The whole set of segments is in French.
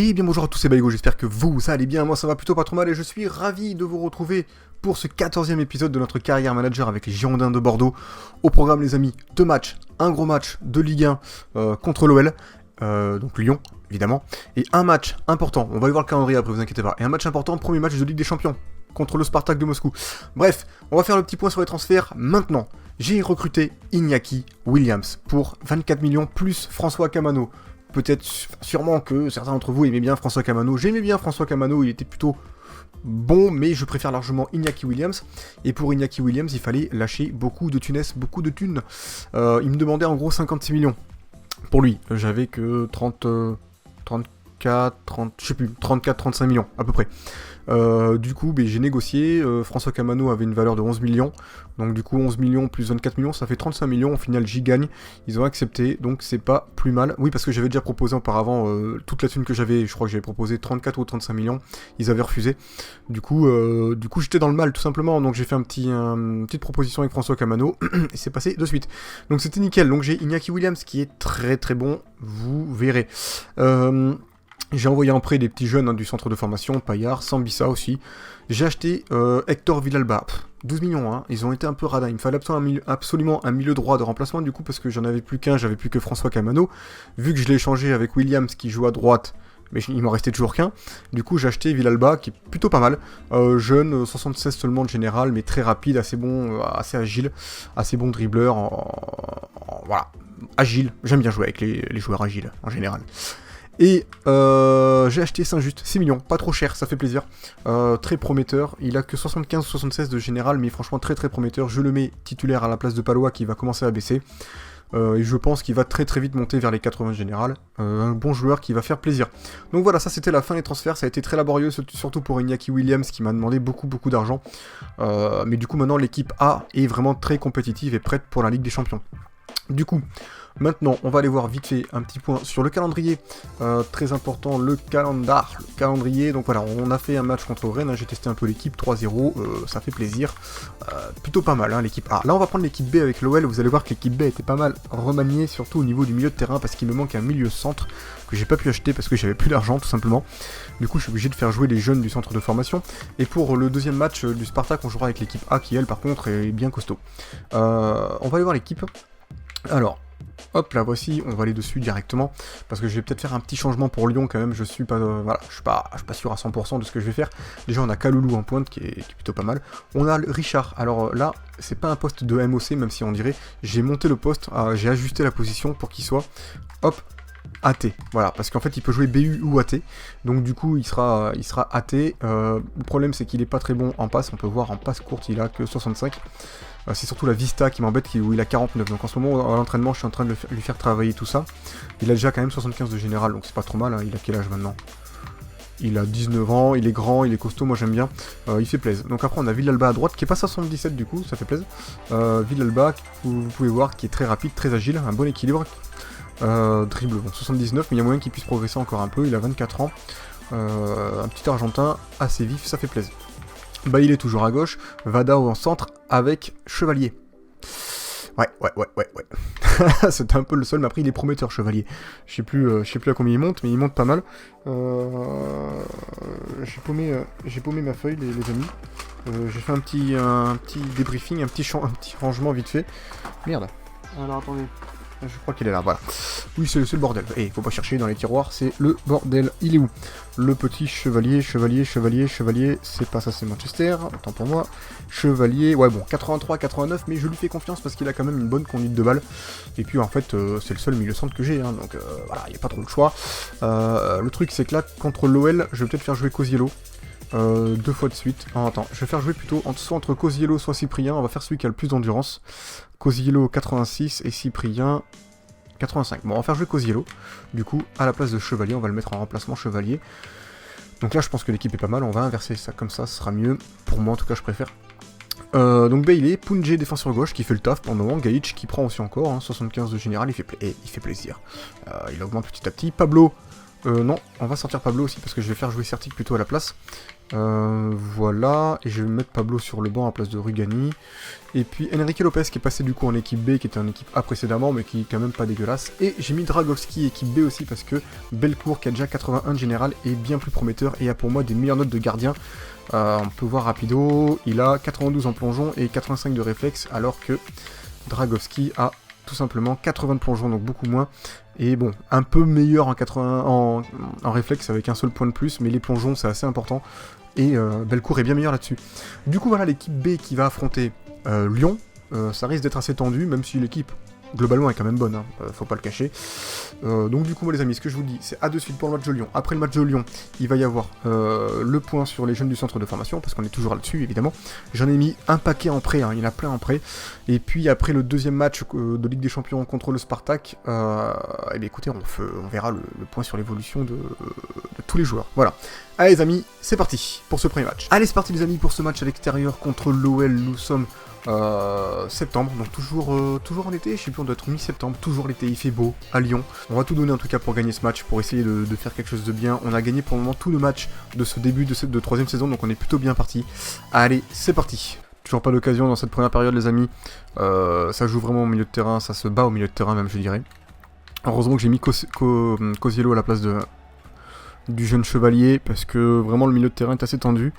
Et bien bonjour à tous, c'est Baigo, j'espère que vous allez bien, moi ça va plutôt pas trop mal et je suis ravi de vous retrouver pour ce 14e épisode de notre carrière manager avec les Girondins de Bordeaux. Au programme les amis, 2 matchs, un gros match de Ligue 1 contre l'OL, donc Lyon évidemment, et un match important, on va y voir le calendrier après, vous inquiétez pas, et un match important, premier match de Ligue des Champions contre le Spartak de Moscou. Bref, on va faire le petit point sur les transferts maintenant. J'ai recruté Iñaki Williams pour 24 millions plus François Camano. Peut-être, sûrement que certains d'entre vous aimaient bien François Camano. J'aimais bien François Camano, il était plutôt bon, mais je préfère largement Iñaki Williams. Et pour Iñaki Williams, il fallait lâcher beaucoup de thunes, beaucoup de thunes. Il me demandait en gros 56 millions. Pour lui, j'avais que 34-35 millions à peu près. Du coup, j'ai négocié, François Camano avait une valeur de 11 millions, donc du coup 11 millions plus 24 millions, ça fait 35 millions, au final j'y gagne, ils ont accepté, donc c'est pas plus mal. Oui, parce que j'avais déjà proposé auparavant, toute la thune que j'avais, je crois que j'avais proposé 34 ou 35 millions, ils avaient refusé, du coup j'étais dans le mal tout simplement, donc j'ai fait une petite proposition avec François Camano, et c'est passé de suite. Donc c'était nickel, donc j'ai Iñaki Williams qui est très très bon, vous verrez. J'ai envoyé en prêt des petits jeunes du centre de formation, Payard, Sambissa aussi. J'ai acheté Hector Villalba, 12 millions, hein. Ils ont été un peu radins. Il me fallait absolument un milieu droit de remplacement du coup parce que j'en avais plus qu'un, j'avais plus que François Camano. Vu que je l'ai échangé avec Williams qui joue à droite, mais il m'en restait toujours qu'un. Du coup j'ai acheté Villalba qui est plutôt pas mal. Jeune, 76 seulement de général, mais très rapide, assez bon, assez agile, assez bon dribbleur. Voilà, agile. J'aime bien jouer avec les joueurs agiles en général. Et j'ai acheté Saint-Just, 6 millions, pas trop cher, ça fait plaisir, très prometteur, il a que 75-76 de général, mais franchement très très prometteur, je le mets titulaire à la place de Palois qui va commencer à baisser, et je pense qu'il va très très vite monter vers les 80 général, un bon joueur qui va faire plaisir. Donc voilà, ça c'était la fin des transferts, ça a été très laborieux, surtout pour Iñaki Williams qui m'a demandé beaucoup d'argent, mais du coup maintenant l'équipe A est vraiment très compétitive et prête pour la Ligue des Champions. Du coup, maintenant, on va aller voir vite fait un petit point sur le calendrier. Très important, le calendrier. Donc voilà, on a fait un match contre Rennes, hein, j'ai testé un peu l'équipe, 3-0, ça fait plaisir. Plutôt pas mal, hein, l'équipe A. Là, on va prendre l'équipe B avec l'OL. Vous allez voir que l'équipe B était pas mal remaniée, surtout au niveau du milieu de terrain, parce qu'il me manque un milieu centre que j'ai pas pu acheter parce que j'avais plus d'argent, tout simplement. Du coup, je suis obligé de faire jouer les jeunes du centre de formation. Et pour le deuxième match du Spartak, on jouera avec l'équipe A qui, elle, par contre, est bien costaud. On va aller voir l'équipe. Alors, hop, la voici, on va aller dessus directement, parce que je vais peut-être faire un petit changement pour Lyon quand même, je suis pas sûr à 100% de ce que je vais faire. Déjà on a Kaloulou en pointe, qui est plutôt pas mal. On a le Richard, alors là, c'est pas un poste de MOC, même si on dirait, j'ai monté le poste, j'ai ajusté la position pour qu'il soit, hop, AT, voilà, parce qu'en fait il peut jouer BU ou AT, donc du coup il sera AT, le problème c'est qu'il est pas très bon en passe, on peut voir en passe courte il a que 65, c'est surtout la Vista qui m'embête, où il a 49, donc en ce moment à l'entraînement je suis en train de lui faire travailler tout ça, il a déjà quand même 75 de général, donc c'est pas trop mal, hein. Il a quel âge maintenant? Il a 19 ans, il est grand, il est costaud, moi j'aime bien, il fait plaisir. Donc après on a Villalba à droite, qui est pas 77 du coup, ça fait plaisir. Villalba, vous pouvez voir, qui est très rapide, très agile, un bon équilibre. Dribble, bon, 79, mais il y a moyen qu'il puisse progresser encore un peu, il a 24 ans. Un petit argentin assez vif, ça fait plaisir. Bah il est toujours à gauche, Vada en centre avec Chevalier. Ouais. C'était un peu le seul, mais après il est prometteur Chevalier. Je sais plus à combien il monte, mais il monte pas mal. J'ai paumé ma feuille, les amis. J'ai fait un petit débriefing, un petit rangement vite fait. Merde. Alors attendez. Je crois qu'il est là, voilà. Oui, c'est le bordel. Et faut pas chercher dans les tiroirs, c'est le bordel. Il est où? Le petit chevalier, c'est pas ça, c'est Manchester. Autant pour moi. Chevalier, ouais bon, 83, 89, mais je lui fais confiance parce qu'il a quand même une bonne conduite de balle. Et puis en fait, c'est le seul milieu centre que j'ai, hein, donc voilà, il n'y a pas trop de choix. Le truc, c'est que là, contre l'OL, je vais peut-être faire jouer Cosiello. 2 fois de suite. Oh, attends, je vais faire jouer plutôt soit entre Cosiello, soit Cyprien. On va faire celui qui a le plus d'endurance. Cosiello 86 et Cyprien 85. Bon, on va faire jouer Cosiello. Du coup, à la place de Chevalier, on va le mettre en remplacement Chevalier. Donc là, je pense que l'équipe est pas mal. On va inverser ça comme ça, ce sera mieux. Pour moi, en tout cas, je préfère. Donc Bailey, Punjé défenseur gauche qui fait le taf pour le moment, Gaïch qui prend aussi encore, hein, 75 de général, il fait plaisir. Il augmente petit à petit. Pablo Non, on va sortir Pablo aussi parce que je vais faire jouer Certic plutôt à la place. Voilà, et je vais mettre Pablo sur le banc à la place de Rugani. Et puis Enrique Lopez qui est passé du coup en équipe B, qui était en équipe A précédemment, mais qui est quand même pas dégueulasse. Et j'ai mis Dragowski équipe B aussi parce que Bellecour, qui a déjà 81 de général, est bien plus prometteur et a pour moi des meilleures notes de gardien. On peut voir rapido, il a 92 en plongeon et 85 de réflexe, alors que Dragowski a tout simplement 80 de plongeon, donc beaucoup moins. Et bon, un peu meilleur en, 80, en réflexe avec un seul point de plus, mais les plongeons c'est assez important. Et Bellecour est bien meilleur là-dessus. Du coup voilà l'équipe B qui va affronter Lyon. Ça risque d'être assez tendu, même si l'équipe globalement est quand même bonne, hein, faut pas le cacher. Donc du coup moi les amis, ce que je vous dis, c'est à de suite pour le match de Lyon. Après le match de Lyon, il va y avoir le point sur les jeunes du centre de formation, parce qu'on est toujours là-dessus évidemment. J'en ai mis un paquet en prêt, hein, il y en a plein en prêt. Et puis après le deuxième match de Ligue des Champions contre le Spartak, eh bien, écoutez, on verra le point sur l'évolution de tous les joueurs. Voilà. Allez les amis, c'est parti pour ce premier match. Allez c'est parti les amis pour ce match à l'extérieur contre l'OL. Nous sommes septembre, donc toujours en été, je sais plus, on doit être mi-septembre, toujours l'été, il fait beau à Lyon. On va tout donner en tout cas pour gagner ce match, pour essayer de faire quelque chose de bien. On a gagné pour le moment tous nos matchs de ce début de troisième saison, donc on est plutôt bien parti. Allez, c'est parti. Toujours pas d'occasion dans cette première période les amis, ça joue vraiment au milieu de terrain, ça se bat au milieu de terrain même je dirais. Heureusement que j'ai mis Cosiello à la place du jeune chevalier, parce que vraiment le milieu de terrain est assez tendu.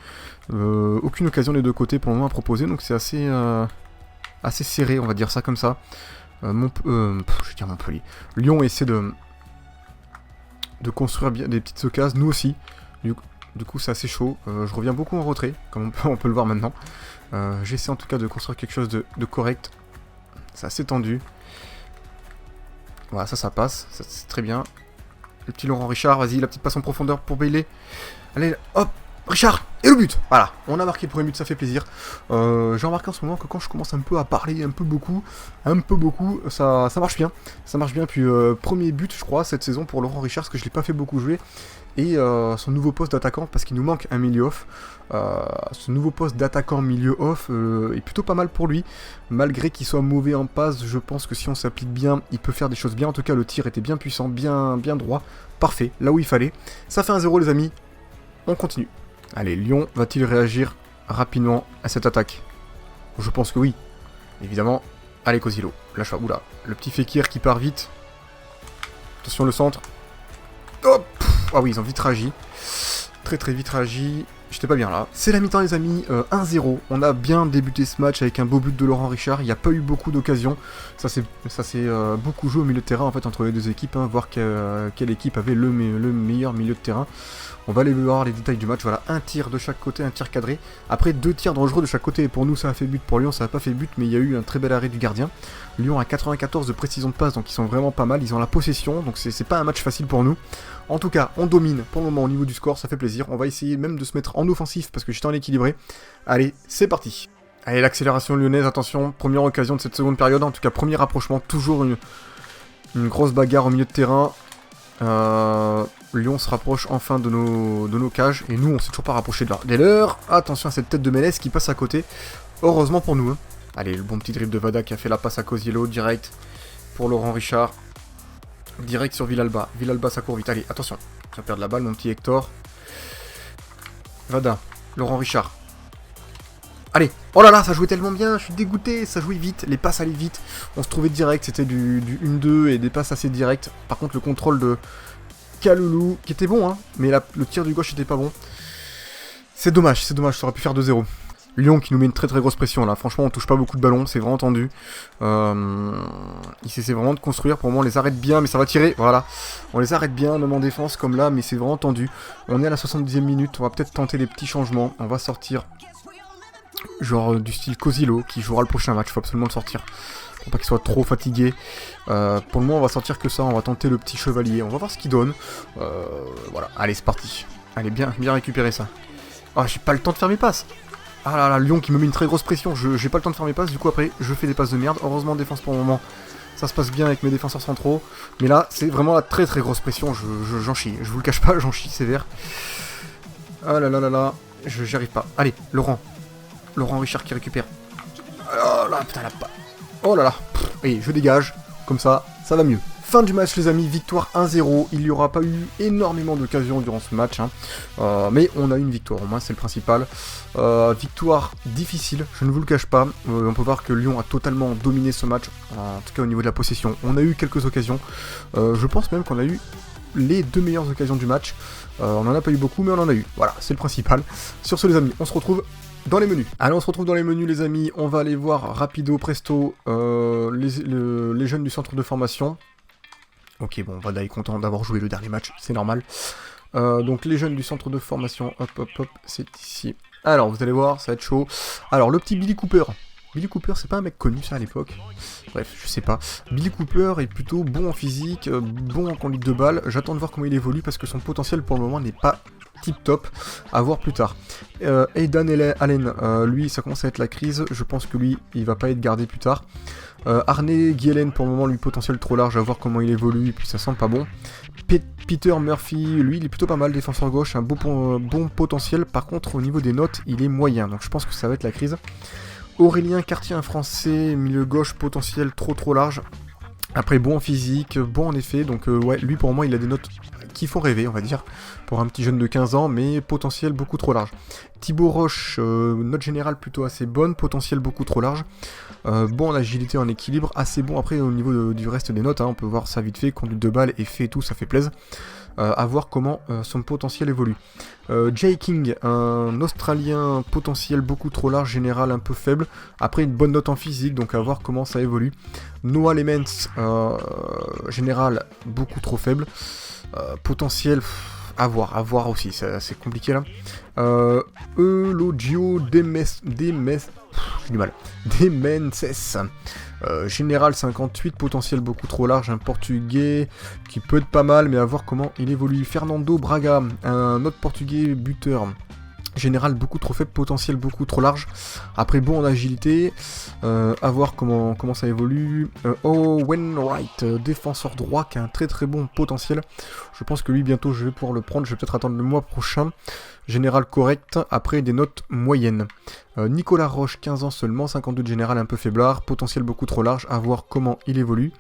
Aucune occasion des deux côtés pour le moment à proposer, donc c'est assez serré, on va dire ça comme ça. Je vais dire Montpellier. Lyon essaie de construire bien des petites occasions, nous aussi. Du coup c'est assez chaud. Je reviens beaucoup en retrait, comme on peut le voir maintenant. J'essaie en tout cas de construire quelque chose de correct. C'est assez tendu. Voilà, ça passe, c'est très bien. Le petit Laurent Richard, vas-y, la petite passe en profondeur pour Bailey. Allez, hop, Richard, et le but. Voilà, on a marqué le premier but, ça fait plaisir. J'ai remarqué en ce moment que quand je commence un peu à parler un peu beaucoup, ça marche bien. Ça marche bien, puis premier but, je crois, cette saison pour Laurent Richard, parce que je ne l'ai pas fait beaucoup jouer. Et son nouveau poste d'attaquant, parce qu'il nous manque un milieu off. Ce nouveau poste d'attaquant milieu off est plutôt pas mal pour lui. Malgré qu'il soit mauvais en passe, je pense que si on s'applique bien, il peut faire des choses bien. En tout cas, le tir était bien puissant, bien droit. Parfait, là où il fallait. Ça fait 1-0 les amis. On continue. Allez, Lyon va-t-il réagir rapidement à cette attaque? Je pense que oui. Évidemment. Allez, Cosilo. Lâche pas. Oula. Le petit Fekir qui part vite. Attention le centre. Hop. Ah oui, ils ont vite réagi. Très vite réagi. J'étais pas bien là. C'est la mi-temps les amis, 1-0. On a bien débuté ce match avec un beau but de Laurent Richard. Il n'y a pas eu beaucoup d'occasions. Ça s'est beaucoup joué au milieu de terrain en fait entre les deux équipes. Hein, voir quelle équipe avait le meilleur milieu de terrain. On va aller voir les détails du match. Voilà, un tir de chaque côté, un tir cadré. Après, 2 tirs dangereux de chaque côté. Pour nous, ça a fait but. Pour Lyon, ça n'a pas fait but. Mais il y a eu un très bel arrêt du gardien. Lyon a 94 de précision de passe. Donc ils sont vraiment pas mal. Ils ont la possession. Donc c'est pas un match facile pour nous. En tout cas, on domine pour le moment au niveau du score. Ça fait plaisir. On va essayer même de se mettre en offensif parce que j'étais en équilibré. Allez, c'est parti. Allez, l'accélération lyonnaise. Attention, première occasion de cette seconde période. En tout cas, premier rapprochement. Toujours une grosse bagarre au milieu de terrain. Lyon se rapproche enfin de nos cages. Et nous, on s'est toujours pas rapproché de leur. Attention à cette tête de Ménès qui passe à côté. Heureusement pour nous. Hein. Allez, le bon petit dribble de Vada qui a fait la passe à Cosiello. Direct pour Laurent Richard. Direct sur Villalba. Villalba, ça court vite. Allez, attention. Tu vas perdre la balle, mon petit Hector. Vada. Laurent Richard. Allez. Oh là là, ça jouait tellement bien. Je suis dégoûté. Ça jouait vite. Les passes allaient vite. On se trouvait direct. C'était du 1-2 et des passes assez directes. Par contre, le contrôle de Kaloulou, qui était bon, hein, mais le tir du gauche était pas bon. C'est dommage, ça aurait pu faire 2-0. Lyon qui nous met une très grosse pression là, franchement on touche pas beaucoup de ballons, c'est vraiment tendu. Ils essaient vraiment de construire, pour le moment on les arrête bien, mais ça va tirer, voilà. On les arrête bien, même en défense comme là, mais c'est vraiment tendu. On est à la 70e minute, on va peut-être tenter les petits changements, on va sortir genre du style Cosilo qui jouera le prochain match, faut absolument le sortir. Pour pas qu'il soit trop fatigué. Pour le moment, on va sortir que ça. On va tenter le petit chevalier. On va voir ce qu'il donne. Voilà. Allez, c'est parti. Allez, bien récupérer ça. Ah, j'ai pas le temps de faire mes passes. Ah là là, Lyon qui me met une très grosse pression. J'ai pas le temps de faire mes passes. Du coup, après, je fais des passes de merde. Heureusement, en défense pour le moment, ça se passe bien avec mes défenseurs centraux. Mais là, c'est vraiment la très grosse pression. J'en chie. Je vous le cache pas, j'en chie sévère. Ah là là là là. J'y arrive pas. Allez, Laurent Richard qui récupère. Oh là, putain, la pas. Oh là là, et je dégage, comme ça va mieux. Fin du match les amis, victoire 1-0, il n'y aura pas eu énormément d'occasions durant ce match, hein. Mais on a eu une victoire, au moins c'est le principal. Victoire difficile, je ne vous le cache pas, on peut voir que Lyon a totalement dominé ce match, en tout cas au niveau de la possession. On a eu quelques occasions, je pense même qu'on a eu les 2 meilleures occasions du match. On n'en a pas eu beaucoup, mais on en a eu, voilà, c'est le principal. Sur ce les amis, on se retrouve dans les menus. Allez, on se retrouve dans les menus les amis, on va aller voir rapido presto les jeunes du centre de formation. Ok, bon, Vada est content d'avoir joué le dernier match, c'est normal. Donc les jeunes du centre de formation, hop hop hop, c'est ici. Alors vous allez voir, ça va être chaud. Alors le petit Billy Cooper. Billy Cooper, c'est pas un mec connu ça à l'époque. Bref, je sais pas. Billy Cooper est plutôt bon en physique, bon en conduite de balle. J'attends de voir comment il évolue parce que son potentiel pour le moment n'est pas tip top, à voir plus tard. Aidan Allen, lui ça commence à être la crise, je pense que lui il va pas être gardé plus tard. Arne Gielen pour le moment lui potentiel trop large, à voir comment il évolue et puis ça sent pas bon. Peter Murphy, lui il est plutôt pas mal, défenseur gauche, un bon potentiel, par contre au niveau des notes il est moyen, donc je pense que ça va être la crise. Aurélien Cartier, un français, milieu gauche, potentiel trop large. Après bon en physique, bon en effet, donc ouais, lui pour moi il a des notes qui font rêver on va dire, pour un petit jeune de 15 ans, mais potentiel beaucoup trop large. Thibaut Roche, note générale plutôt assez bonne, potentiel beaucoup trop large. Bon en agilité, en équilibre, assez bon après au niveau du reste des notes, hein, on peut voir ça vite fait, conduite de balle, effet et tout, ça fait plaisir. À voir comment son potentiel évolue. Jay King, un Australien potentiel beaucoup trop large, général un peu faible, après une bonne note en physique, donc à voir comment ça évolue. Noah Lemens, général beaucoup trop faible, potentiel à voir aussi, c'est compliqué là. Elogio Demenses, j'ai du mal. Demenses, général 58, potentiel beaucoup trop large, un portugais qui peut être pas mal, mais à voir comment il évolue. Fernando Braga, un autre portugais buteur. Général beaucoup trop faible, potentiel beaucoup trop large. Après bon en agilité, à voir comment ça évolue. Owen Wright, défenseur droit qui a un très bon potentiel. Je pense que lui bientôt je vais pouvoir le prendre, je vais peut-être attendre le mois prochain. Général correct, après des notes moyennes. Nicolas Roche, 15 ans seulement, 52 de général un peu faiblard, potentiel beaucoup trop large, à voir comment il évolue.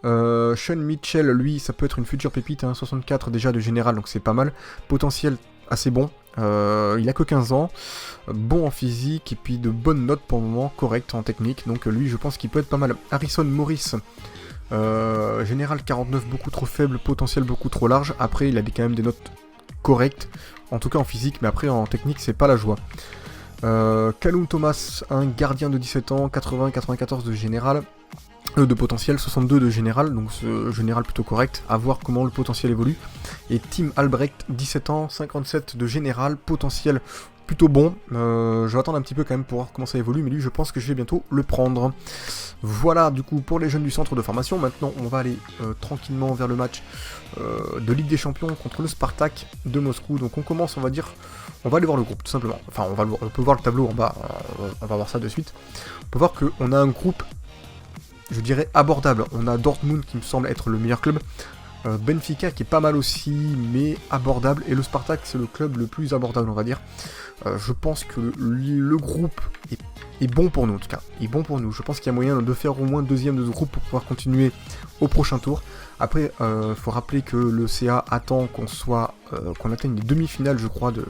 Sean Mitchell, lui ça peut être une future pépite, hein, 64 déjà de général donc c'est pas mal. Potentiel assez bon. Il a que 15 ans, bon en physique et puis de bonnes notes pour le moment, correct en technique, donc lui je pense qu'il peut être pas mal. Harrison Morris, général 49 beaucoup trop faible, potentiel beaucoup trop large, après il a quand même des notes correctes, en tout cas en physique, mais après en technique c'est pas la joie. Callum Thomas, un gardien de 17 ans, 80-94 de général, de potentiel, 62 de général, donc ce général plutôt correct, à voir comment le potentiel évolue. Et Tim Albrecht, 17 ans, 57 de général, potentiel plutôt bon. Je vais attendre un petit peu quand même pour voir comment ça évolue, mais lui je pense que je vais bientôt le prendre. Voilà du coup pour les jeunes du centre de formation. Maintenant on va aller tranquillement vers le match de Ligue des Champions contre le Spartak de Moscou. Donc on commence, on va aller voir le groupe tout simplement. Enfin on peut voir le tableau en bas, on va voir ça de suite. On peut voir qu'on a un groupe, je dirais abordable. On a Dortmund qui me semble être le meilleur club, Benfica qui est pas mal aussi mais abordable, et le Spartak c'est le club le plus abordable on va dire. Je pense que le groupe est bon pour nous en tout cas, est bon pour nous. Je pense qu'il y a moyen de faire au moins deuxième de ce groupe pour pouvoir continuer au prochain tour. Après faut rappeler que le CA attend qu'on atteigne les demi-finales je crois de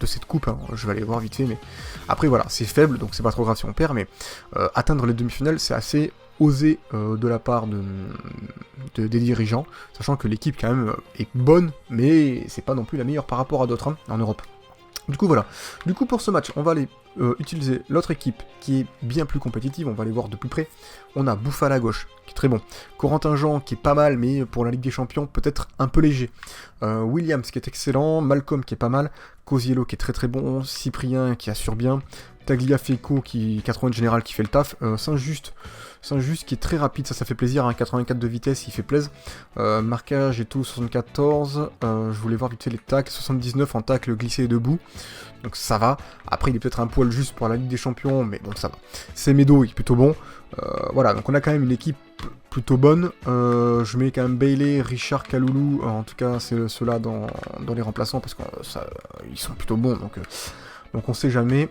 cette coupe, hein. Je vais aller voir vite fait, mais après voilà, c'est faible, donc c'est pas trop grave si on perd, mais atteindre les demi-finales, c'est assez osé de la part des dirigeants, sachant que l'équipe quand même est bonne, mais c'est pas non plus la meilleure par rapport à d'autres, hein, en Europe. Du coup voilà, pour ce match, on va aller utiliser l'autre équipe qui est bien plus compétitive, on va aller voir de plus près. On a Bouffal à gauche, qui est très bon. Corentin Jean, qui est pas mal, mais pour la Ligue des Champions, peut-être un peu léger. Williams, qui est excellent. Malcolm, qui est pas mal. Cosiello, qui est très bon. Cyprien, qui assure bien. Tagliafico, qui 80 de général, qui fait le taf. Saint-Just, qui est très rapide, ça fait plaisir, hein, 84 de vitesse, il fait plaisir. Marquage et tout, 74. Je voulais voir vite fait les tacles, 79 en tacle glissé et debout. Donc ça va. Après, il est peut-être un poil juste pour la Ligue des Champions, mais bon, ça va. Semedo est plutôt bon. Voilà, donc on a quand même une équipe plutôt bonne. Je mets quand même Bailey, Richard, Kaloulou, en tout cas, c'est ceux-là dans les remplaçants, parce qu'ils sont plutôt bons, donc on sait jamais.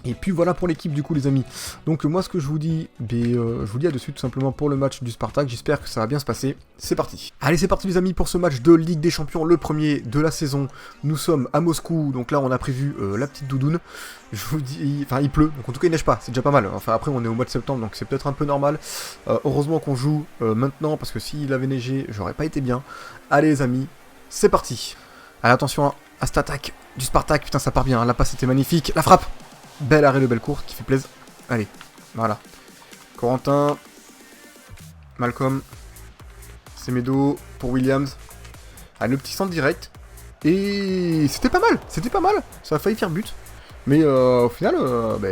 Et puis voilà pour l'équipe du coup les amis. Donc moi ce que je vous dis, je vous dis à de suite tout simplement pour le match du Spartak. J'espère que ça va bien se passer. C'est parti. Allez c'est parti les amis pour ce match de Ligue des Champions, le premier de la saison. Nous sommes à Moscou, donc là on a prévu la petite doudoune. Je vous dis, enfin il pleut, donc en tout cas il neige pas, c'est déjà pas mal. Enfin après on est au mois de septembre donc c'est peut-être un peu normal. Heureusement qu'on joue maintenant parce que s'il avait neigé j'aurais pas été bien. Allez les amis, c'est parti. Allez attention à cette attaque du Spartak, putain ça part bien, hein. La passe était magnifique, la frappe. Bel arrêt de belle course qui fait plaisir. Allez, voilà. Corentin. Malcolm. Semedo pour Williams. Ah, le petit centre direct. Et c'était pas mal, c'était pas mal. Ça a failli faire but. Mais au final,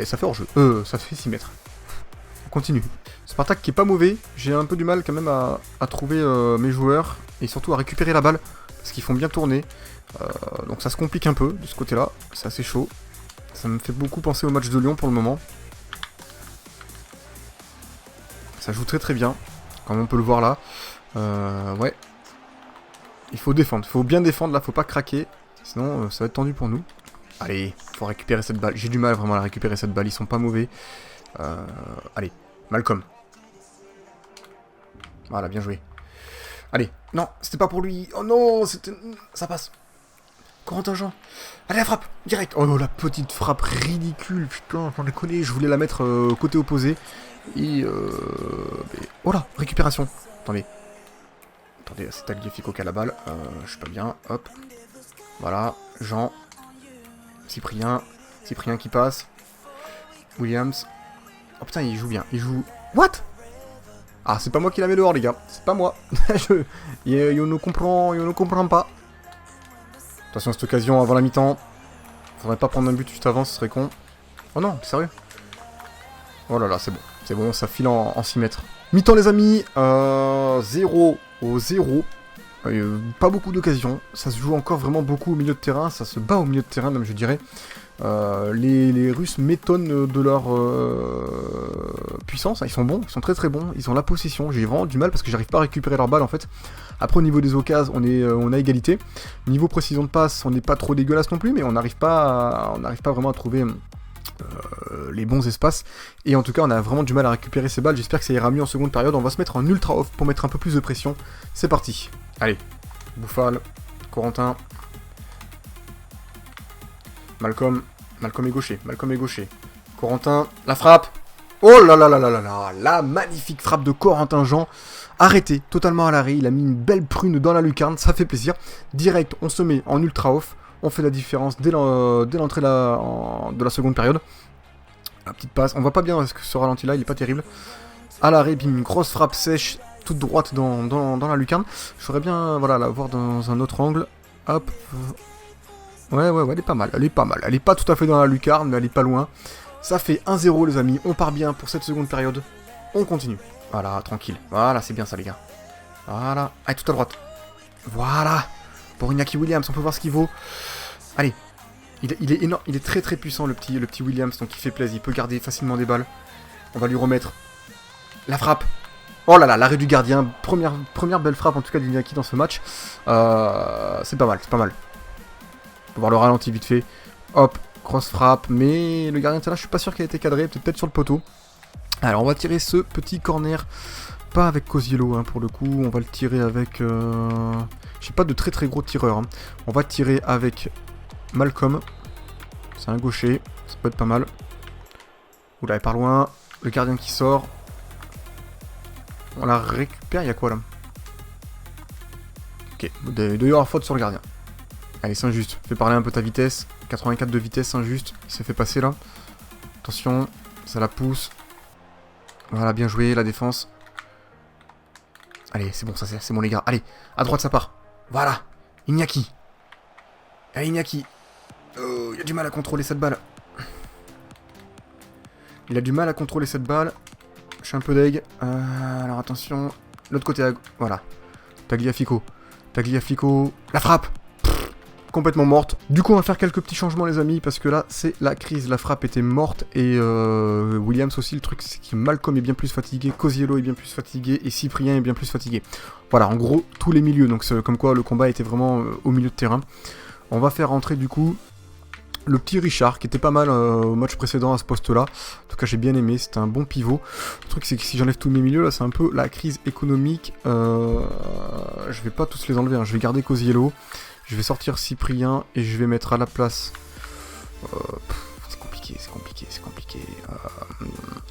ça fait hors-jeu. Ça fait 6 mètres. On continue. Spartak qui est pas mauvais. J'ai un peu du mal quand même à trouver mes joueurs. Et surtout à récupérer la balle. Parce qu'ils font bien tourner. Donc ça se complique un peu de ce côté-là. C'est assez chaud. Ça me fait beaucoup penser au match de Lyon pour le moment. Ça joue très très bien, comme on peut le voir là. Ouais. Il faut défendre, il faut bien défendre là, faut pas craquer. Sinon ça va être tendu pour nous. Allez, faut récupérer cette balle. J'ai du mal vraiment à récupérer cette balle, ils sont pas mauvais. Allez, Malcolm. Voilà, bien joué. Allez, non, c'était pas pour lui. Oh non, c'était... Ça passe. Corentin Jean. Allez la frappe, direct. Oh non, la petite frappe ridicule, putain, j'en ai connu. Je voulais la mettre côté opposé. Et oh là, récupération. Attendez, c'est Tagliafico qui a la balle. Je suis pas bien, hop. Voilà, Jean. Cyprien qui passe. Williams. Oh putain, il joue bien, il joue... What? Ah, c'est pas moi qui la mets dehors les gars, c'est pas moi. Il ne comprend pas. Attention à cette occasion avant la mi-temps. Faudrait pas prendre un but juste avant, ce serait con. Oh non, sérieux? Oh là là, c'est bon. C'est bon, ça file en 6 mètres. Mi-temps les amis, 0 au 0. Pas beaucoup d'occasions. Ça se joue encore vraiment beaucoup au milieu de terrain. Ça se bat au milieu de terrain même je dirais. Les Russes m'étonnent de leur puissance. Ils sont bons, ils sont très très bons. Ils ont la possession. J'ai vraiment du mal parce que j'arrive pas à récupérer leur balle en fait. Après au niveau des occasions, on a égalité. Niveau précision de passe, on n'est pas trop dégueulasse non plus, mais on n'arrive pas vraiment à trouver les bons espaces. Et en tout cas, on a vraiment du mal à récupérer ces balles. J'espère que ça ira mieux en seconde période. On va se mettre en ultra off pour mettre un peu plus de pression. C'est parti. Allez, Bouffal, Corentin. Malcolm est gaucher. Corentin, la frappe. Oh là là là là là là, la magnifique frappe de Corentin Jean. Arrêté, totalement à l'arrêt. Il a mis une belle prune dans la lucarne, ça fait plaisir. Direct, on se met en ultra off. On fait la différence dès l'entrée de la seconde période. La petite passe, on voit pas bien ce ralenti là, il est pas terrible. À l'arrêt, puis une grosse frappe sèche, toute droite dans la lucarne. Je ferais bien voilà, la voir dans un autre angle. Hop. Ouais, elle est pas mal, elle est pas tout à fait dans la lucarne, mais elle est pas loin. Ça fait 1-0 les amis, on part bien pour cette seconde période. On continue. Voilà, tranquille. Voilà, c'est bien ça les gars. Voilà. Allez, tout à droite. Voilà. Pour Iñaki Williams, on peut voir ce qu'il vaut. Allez. Il est énorme, il est très très puissant le petit Williams, donc il fait plaisir. Il peut garder facilement des balles. On va lui remettre la frappe. Oh là là, l'arrêt du gardien. Première belle frappe en tout cas d'Iñaki dans ce match. C'est pas mal, c'est pas mal. On va voir le ralenti vite fait. Hop, cross frappe. Mais le gardien de là, je suis pas sûr qu'il a été cadré. Peut-être sur le poteau. Alors on va tirer ce petit corner. Pas avec Cosiello hein, pour le coup. On va le tirer avec... J'ai pas de très très gros tireur. Hein. On va tirer avec Malcolm. C'est un gaucher. Ça peut être pas mal. Oula, elle part loin. Le gardien qui sort. On la récupère. Il y a quoi là? Ok. Il doit y avoir faute sur le gardien. Allez, c'est injuste. Fais parler un peu ta vitesse. 84 de vitesse, injuste. Il s'est fait passer là. Attention. Ça la pousse. Voilà, bien joué, la défense. Allez, c'est bon, ça c'est bon les gars. Allez, à droite ça part. Voilà. Iñaki. Allez, Iñaki. Oh, il a du mal à contrôler cette balle. Je suis un peu deg. Alors attention. L'autre côté, voilà. Tagliafico. La frappe. Complètement morte. Du coup, on va faire quelques petits changements, les amis, parce que là, c'est la crise. La frappe était morte et Williams aussi. Le truc, c'est que Malcolm est bien plus fatigué, Cosiello est bien plus fatigué et Cyprien est bien plus fatigué. Voilà, en gros, tous les milieux. Donc, comme quoi, le combat était vraiment au milieu de terrain. On va faire rentrer, du coup, Le petit Richard qui était pas mal au match précédent à ce poste-là. En tout cas, j'ai bien aimé. C'était un bon pivot. Le truc, c'est que si j'enlève tous mes milieux, là, c'est un peu la crise économique. Je vais pas tous les enlever. Hein. Je vais garder Cosiello. Je vais sortir Cyprien et je vais mettre à la place. C'est compliqué.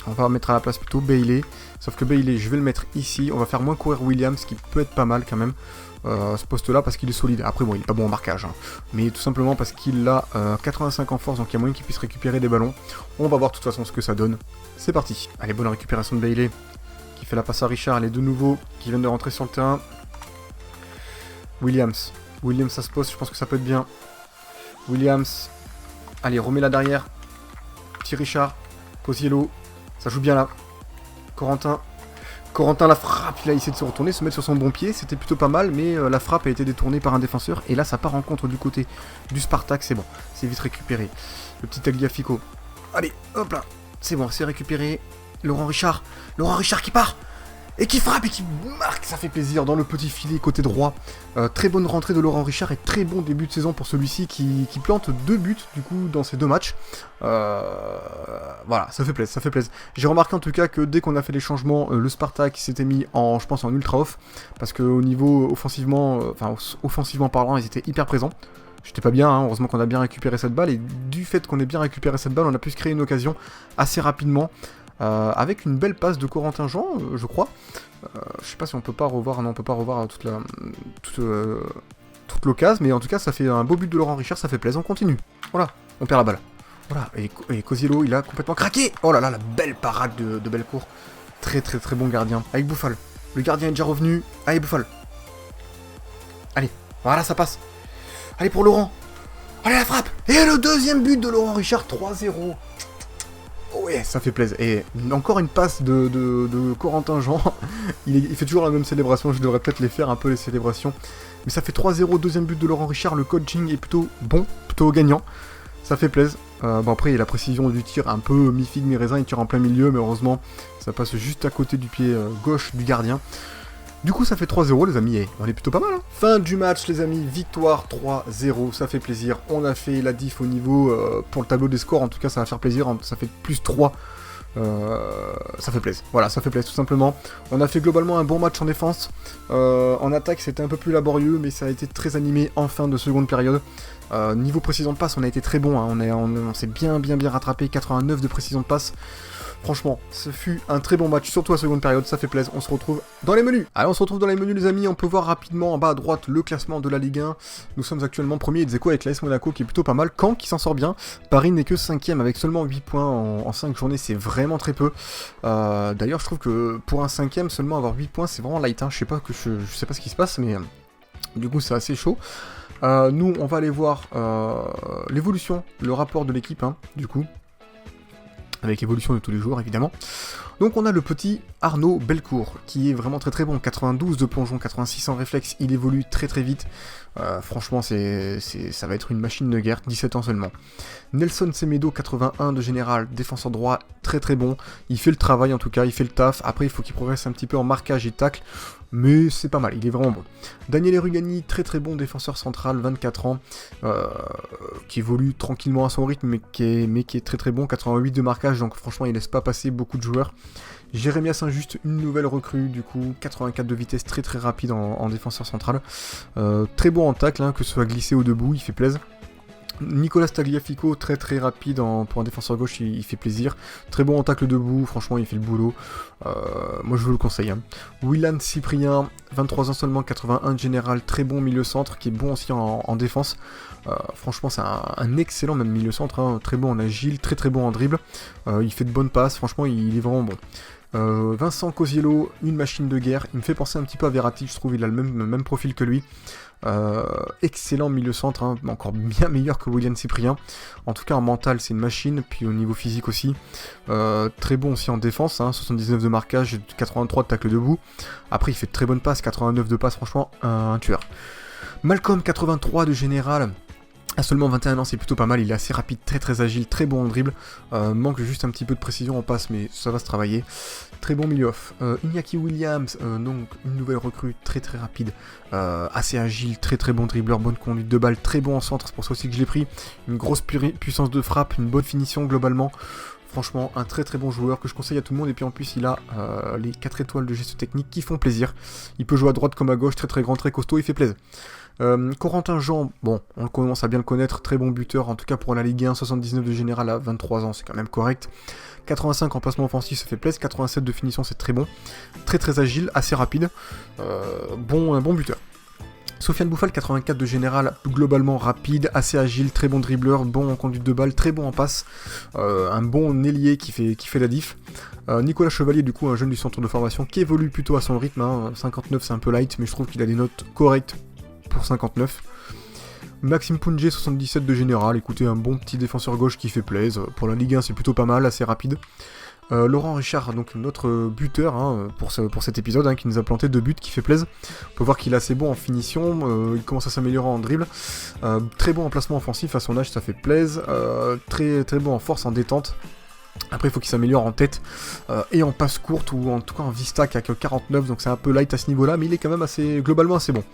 On va mettre à la place plutôt Bailey. Sauf que Bailey, je vais le mettre ici. On va faire moins courir Williams, qui peut être pas mal quand même. Ce poste-là parce qu'il est solide. Après bon, il est pas bon en marquage, hein. Mais tout simplement parce qu'il a 85 en force, donc il y a moyen qu'il puisse récupérer des ballons. On va voir de toute façon ce que ça donne. C'est parti. Allez, bonne récupération de Bailey, qui fait la passe à Richard. Les deux nouveaux qui viennent de rentrer sur le terrain. Williams, ça se pose, je pense que ça peut être bien. Williams, allez, remets-la derrière. Petit Richard, Cosiello, ça joue bien là. Corentin la frappe, il a essayé de se retourner, se mettre sur son bon pied, c'était plutôt pas mal, mais la frappe a été détournée par un défenseur, et là ça part en contre du côté du Spartak, c'est bon, c'est vite récupéré. Le petit Tagliafico, allez, hop là, c'est bon, c'est récupéré. Laurent Richard qui part et qui frappe et qui marque, ça fait plaisir dans le petit filet côté droit. Très bonne rentrée de Laurent Richard et très bon début de saison pour celui-ci qui plante 2 buts du coup dans ces 2 matchs. Voilà, ça fait plaisir. J'ai remarqué en tout cas que dès qu'on a fait les changements, le Spartak s'était mis en, je pense, en ultra off, parce qu'au niveau offensivement parlant, ils étaient hyper présents. J'étais pas bien, hein. Heureusement qu'on a bien récupéré cette balle, et du fait qu'on ait bien récupéré cette balle, on a pu se créer une occasion assez rapidement. Avec une belle passe de Corentin Jean, je crois. Je sais pas si on peut pas revoir, non, on peut pas revoir toute l'occasion, mais en tout cas ça fait un beau but de Laurent Richard, ça fait plaisir, on continue. Voilà, on perd la balle. Voilà, et Cosiello, il a complètement craqué. Oh là là, la belle parade de Bellecourt. Très bon gardien. Avec Bouffal. Le gardien est déjà revenu. Allez, Bouffal. Allez, voilà, ça passe. Allez pour Laurent. Allez, la frappe. Et le deuxième but de Laurent Richard, 3-0. Ouais, ça fait plaisir. Et encore une passe de Corentin Jean. Il fait toujours la même célébration. Je devrais peut-être les faire un peu, les célébrations. Mais ça fait 3-0, deuxième but de Laurent Richard. Le coaching est plutôt bon, plutôt gagnant. Ça fait plaisir. Bon, après, il y a la précision du tir un peu mi-figue, mi-raisin. Il tire en plein milieu, mais heureusement, ça passe juste à côté du pied gauche du gardien. Du coup, ça fait 3-0, les amis, et on est plutôt pas mal, hein. Fin du match, les amis, victoire 3-0, ça fait plaisir. On a fait la diff au niveau, pour le tableau des scores, en tout cas, ça va faire plaisir, ça fait plus 3. Ça fait plaisir, voilà, ça fait plaisir, tout simplement. On a fait globalement un bon match en défense. En attaque, c'était un peu plus laborieux, mais ça a été très animé en fin de seconde période. Niveau précision de passe, on a été très bon, hein. On s'est bien rattrapé, 89 de précision de passe. Franchement, ce fut un très bon match, surtout à seconde période, ça fait plaisir. On se retrouve dans les menus. Allez, on se retrouve dans les menus, les amis. On peut voir rapidement en bas à droite le classement de la Ligue 1. Nous sommes actuellement premier ex aequo avec l'AS Monaco qui est plutôt pas mal. Caen qui s'en sort bien. Paris n'est que 5ème avec seulement 8 points en 5 journées, c'est vraiment très peu. D'ailleurs, je trouve que pour un 5ème, seulement avoir 8 points, c'est vraiment light, hein. Je sais pas ce qui se passe, mais du coup, c'est assez chaud. Nous, on va aller voir l'évolution, le rapport de l'équipe, hein, du coup. Avec l'évolution de tous les jours, évidemment. Donc on a le petit Arnaud Bellecourt, qui est vraiment très bon. 92 de plongeon, 86 en réflexe, il évolue très vite. Franchement, ça va être une machine de guerre, 17 ans seulement. Nelson Semedo, 81 de général, défenseur droit, très bon. Il fait le travail en tout cas, il fait le taf. Après, il faut qu'il progresse un petit peu en marquage et tacle. Mais c'est pas mal, il est vraiment bon. Daniele Rugani, très bon défenseur central, 24 ans, qui évolue tranquillement à son rythme, mais qui est très bon, 88 de marquage, donc franchement il laisse pas passer beaucoup de joueurs. Jérémia Saint-Just, une nouvelle recrue, du coup, 84 de vitesse, très rapide en défenseur central. Très bon en tacle, hein, que ce soit glissé ou debout, il fait plaisir. Nicolas Tagliafico, très rapide pour un défenseur gauche, il fait plaisir. Très bon en tacle debout, franchement il fait le boulot. Moi je vous le conseille, hein. Willan Cyprien, 23 ans seulement, 81 de général, très bon milieu centre, qui est bon aussi en défense. Franchement c'est un excellent même milieu centre, hein. Très bon en agile, très bon en dribble. Il fait de bonnes passes, franchement il est vraiment bon. Vincent Cosiello, une machine de guerre, il me fait penser un petit peu à Verratti, je trouve il a le même profil que lui. Excellent milieu centre, hein, encore bien meilleur que William Cyprien. En tout cas en mental c'est une machine, puis au niveau physique aussi. Très bon aussi en défense, hein, 79 de marquage, 83 de tacle debout. Après il fait de très bonnes passes, 89 de passes, franchement un tueur. Malcolm, 83 de général. À seulement 21 ans, c'est plutôt pas mal, il est assez rapide, très agile, très bon en dribble, manque juste un petit peu de précision en passe, mais ça va se travailler. Très bon milieu off. Iñaki Williams, donc une nouvelle recrue, très rapide, assez agile, très bon dribbleur, bonne conduite de balle, très bon en centre, c'est pour ça aussi que je l'ai pris. Une grosse puissance de frappe, une bonne finition globalement. Franchement, un très bon joueur que je conseille à tout le monde, et puis en plus il a les 4 étoiles de geste technique qui font plaisir. Il peut jouer à droite comme à gauche, très grand, très costaud, il fait plaisir. Corentin Jean, bon, on commence à bien le connaître, très bon buteur, en tout cas pour la Ligue 1, 79 de général à 23 ans, c'est quand même correct. 85 en placement offensif, ça fait plaisir, 87 de finition, c'est très bon. Très agile, assez rapide, bon buteur. Sofiane Bouffal, 84 de général, globalement rapide, assez agile, très bon dribbleur, bon en conduite de balle, très bon en passe, un bon ailier qui fait la diff. Nicolas Chevalier, du coup, un jeune du centre de formation qui évolue plutôt à son rythme, hein. 59 c'est un peu light, mais je trouve qu'il a des notes correctes pour 59. Maxime Punjé, 77 de général, écoutez, un bon petit défenseur gauche qui fait plaisir. Pour la Ligue 1, c'est plutôt pas mal, assez rapide. Laurent Richard, donc notre buteur pour cet épisode, qui nous a planté 2 buts, qui fait plaisir. On peut voir qu'il est assez bon en finition, il commence à s'améliorer en dribble. Très bon en placement offensif, à son âge, ça fait plaisir. Très bon en force, en détente. Après, il faut qu'il s'améliore en tête et en passe courte, ou en tout cas en Vistac avec 49, donc c'est un peu light à ce niveau-là, mais il est quand même globalement assez bon.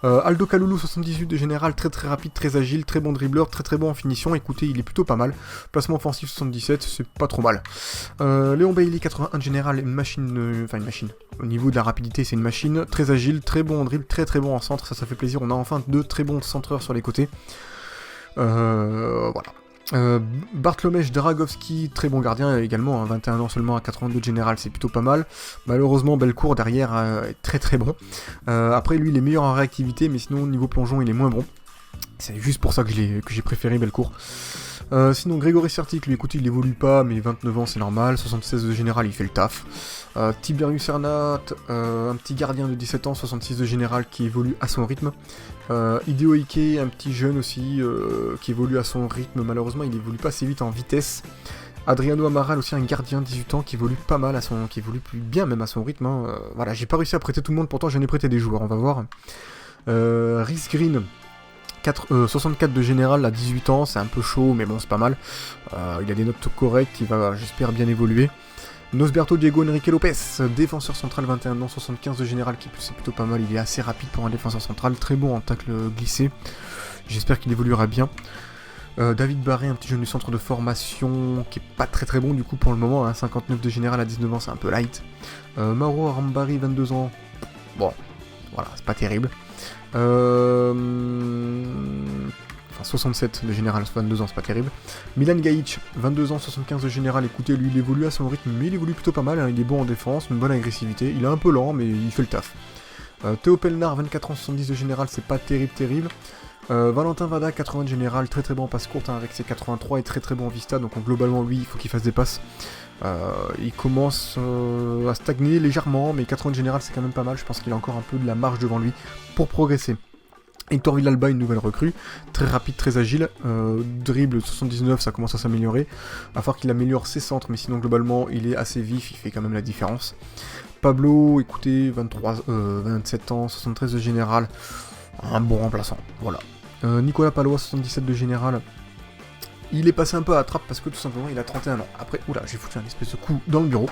Aldo Kaloulou, 78 de général, très rapide, très agile, très bon dribbleur, très bon en finition, écoutez, il est plutôt pas mal. Placement offensif 77, c'est pas trop mal. Léon Bailey, 81 de général, une machine, au niveau de la rapidité c'est une machine, très agile, très bon en dribble, très bon en centre, ça fait plaisir, on a enfin 2 très bons centreurs sur les côtés. Voilà. Bartlomesh Dragovski, très bon gardien également, 21 ans seulement à 82 de général, c'est plutôt pas mal. Malheureusement, Bellecour derrière est très bon. Après, lui, il est meilleur en réactivité, mais sinon, niveau plongeon, il est moins bon. C'est juste pour ça que j'ai préféré Bellecour. Sinon, Grégory Sertic, lui, écoutez, il évolue pas, mais 29 ans, c'est normal. 76 de général, il fait le taf. Tiberius Cernat, un petit gardien de 17 ans, 66 de général, qui évolue à son rythme. Hideo Ike, un petit jeune aussi, qui évolue à son rythme. Malheureusement, il évolue pas assez vite en vitesse. Adriano Amaral, aussi un gardien de 18 ans, qui évolue pas mal, qui évolue plus bien même à son rythme. Voilà, j'ai pas réussi à prêter tout le monde, pourtant j'en ai prêté des joueurs, on va voir. Rhys Green, 64 de général à 18 ans, c'est un peu chaud, mais bon, c'est pas mal. Il a des notes correctes, il va, j'espère, bien évoluer. Nosberto Diego Enrique Lopez, défenseur central, 21 ans, 75 de général, qui c'est plutôt pas mal, il est assez rapide pour un défenseur central, très bon en tacle glissé. J'espère qu'il évoluera bien. David Barré, un petit jeune du centre de formation, qui est pas très bon du coup pour le moment, 59 de général à 19 ans, c'est un peu light. Mauro Arambari, 22 ans, bon, voilà, c'est pas terrible. 67 de général, 22 ans, c'est pas terrible. Milan Gajic, 22 ans, 75 de général, écoutez, lui il évolue à son rythme, mais il évolue plutôt pas mal, il est bon en défense, une bonne agressivité, il est un peu lent, mais il fait le taf. Théo Pelnard, 24 ans, 70 de général, c'est pas terrible. Valentin Vada, 80 de général, très bon en passe courte, avec ses 83 et très bon en vista, donc globalement lui il faut qu'il fasse des passes. Il commence à stagner légèrement, mais 80 de général c'est quand même pas mal, je pense qu'il a encore un peu de la marge devant lui pour progresser. Hector Villalba, une nouvelle recrue, très rapide, très agile, dribble 79, ça commence à s'améliorer, à falloir qu'il améliore ses centres, mais sinon globalement il est assez vif, il fait quand même la différence. Pablo, écoutez, 27 ans, 73 de général, un bon remplaçant, voilà. Nicolas Palois, 77 de général, il est passé un peu à la trappe parce que tout simplement il a 31 ans. Après, oula, j'ai foutu un espèce de coup dans le bureau.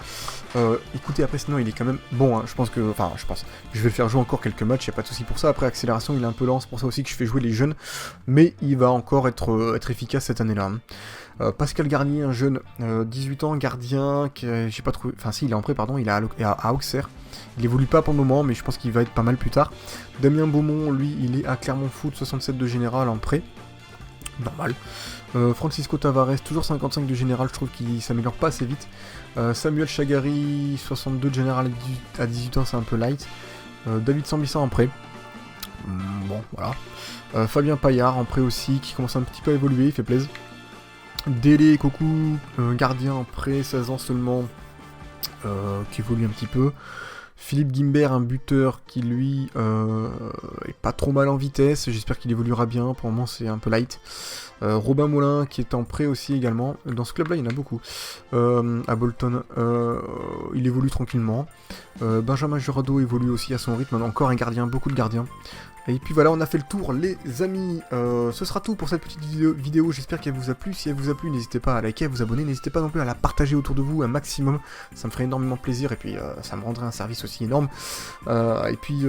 Écoutez, après sinon il est quand même bon, je pense, je vais le faire jouer encore quelques matchs, y a pas de souci pour ça. Après, accélération, il est un peu lent, c'est pour ça aussi que je fais jouer les jeunes, mais il va encore être efficace cette année-là. Pascal Garnier, un jeune, 18 ans, gardien, j'ai pas trouvé, enfin si, il est en prêt, pardon, il est à Auxerre. Il évolue pas pour le moment, mais je pense qu'il va être pas mal plus tard. Damien Beaumont, lui, il est à Clermont Foot, 67 de général en prêt. Normal. Francisco Tavares, toujours 55 de général, je trouve qu'il s'améliore pas assez vite. Samuel Chagari, 62 de général à 18 ans, c'est un peu light. David Sambissa en prêt. Bon, voilà. Fabien Paillard en prêt aussi, qui commence un petit peu à évoluer, il fait plaisir. Délé Koku, gardien en prêt, 16 ans seulement, qui évolue un petit peu. Philippe Guimbert, un buteur qui lui est pas trop mal en vitesse, j'espère qu'il évoluera bien, pour le moment c'est un peu light. Robin Moulin qui est en prêt aussi également, dans ce club là il y en a beaucoup, à Bolton, il évolue tranquillement. Benjamin Jurado évolue aussi à son rythme, encore un gardien, beaucoup de gardiens. Et puis voilà, on a fait le tour, les amis. Ce sera tout pour cette petite vidéo. J'espère qu'elle vous a plu. Si elle vous a plu, n'hésitez pas à liker, à vous abonner. N'hésitez pas non plus à la partager autour de vous un maximum. Ça me ferait énormément plaisir et puis ça me rendrait un service aussi énorme. Et puis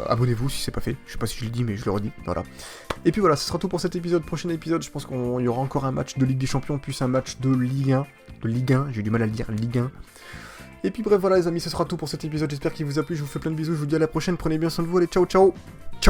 abonnez-vous si c'est pas fait. Je sais pas si je le dis, mais je le redis. Voilà. Et puis voilà, ce sera tout pour cet épisode. Prochain épisode, je pense qu'il y aura encore un match de Ligue des Champions, plus un match de Ligue 1. De Ligue 1, j'ai du mal à le dire, Ligue 1. Et puis bref, voilà les amis, ce sera tout pour cet épisode. J'espère qu'il vous a plu. Je vous fais plein de bisous. Je vous dis à la prochaine. Prenez bien soin de vous. Allez, ciao, ciao. Ciao.